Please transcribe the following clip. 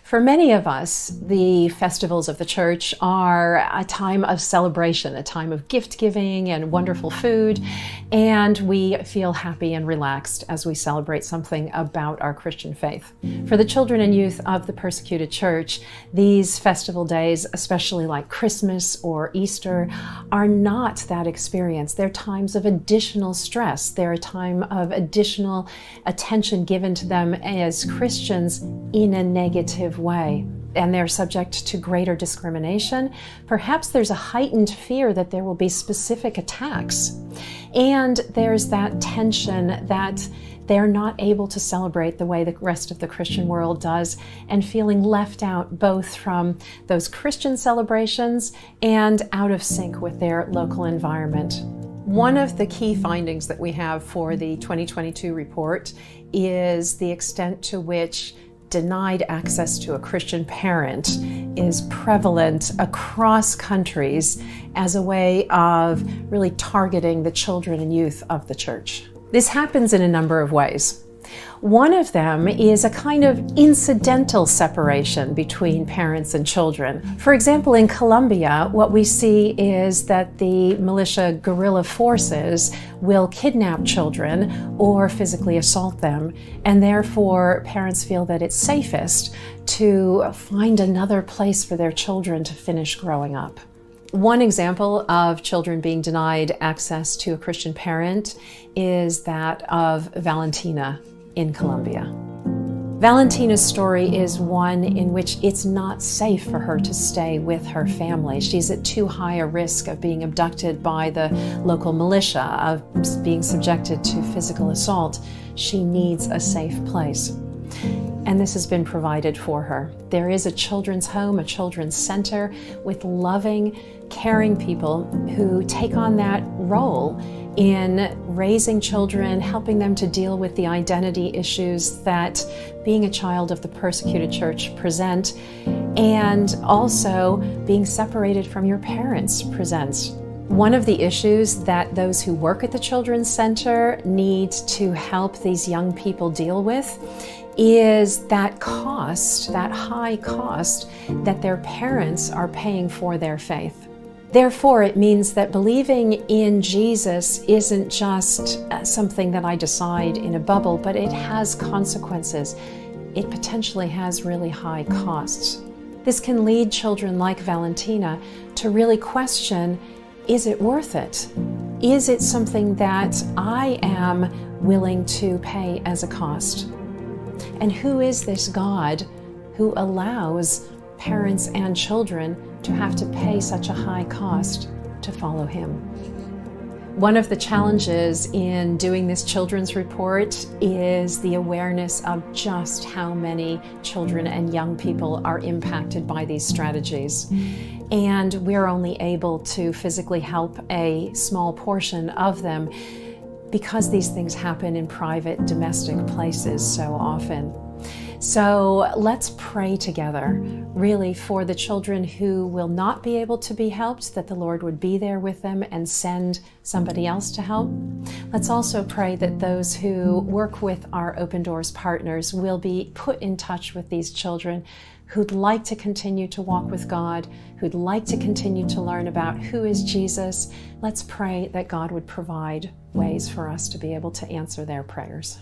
For many of us, the festivals of the church are a time of celebration, a time of gift giving and wonderful food, and we feel happy and relaxed as we celebrate something about our Christian faith. For the children and youth of the persecuted church, these festival days, especially like Christmas or Easter, are not that experience. They're times of additional stress. They're a time of additional attention given to them as Christians in a negative way, and they're subject to greater discrimination. Perhaps there's a heightened fear that there will be specific attacks, and there's that tension that they're not able to celebrate the way the rest of the Christian world does, and feeling left out both from those Christian celebrations and out of sync with their local environment. One of the key findings that we have for the 2022 report is the extent to which denied access to a Christian parent is prevalent across countries as a way of really targeting the children and youth of the church. This happens in a number of ways. One of them is a kind of incidental separation between parents and children. For example, in Colombia, what we see is that the militia guerrilla forces will kidnap children or physically assault them, and therefore parents feel that it's safest to find another place for their children to finish growing up. One example of children being denied access to a Christian parent is that of Valentina in Colombia. Valentina's story is one in which it's not safe for her to stay with her family. She's at too high a risk of being abducted by the local militia, of being subjected to physical assault. She needs a safe place. And this has been provided for her. There is a children's home, a children's center with loving, caring people who take on that role in raising children, helping them to deal with the identity issues that being a child of the persecuted church present, and also being separated from your parents presents. One of the issues that those who work at the Children's Center need to help these young people deal with is that cost, that high cost that their parents are paying for their faith. Therefore, it means that believing in Jesus isn't just something that I decide in a bubble, but it has consequences. It potentially has really high costs. This can lead children like Valentina to really question, is it worth it? Is it something that I am willing to pay as a cost? And who is this God who allows parents and children to have to pay such a high cost to follow him? One of the challenges in doing this children's report is the awareness of just how many children and young people are impacted by these strategies. And we're only able to physically help a small portion of them because these things happen in private, domestic places so often. So let's pray together, really, for the children who will not be able to be helped, that the Lord would be there with them and send somebody else to help. Let's also pray that those who work with our Open Doors partners will be put in touch with these children who'd like to continue to walk with God, who'd like to continue to learn about who is Jesus. Let's pray that God would provide ways for us to be able to answer their prayers.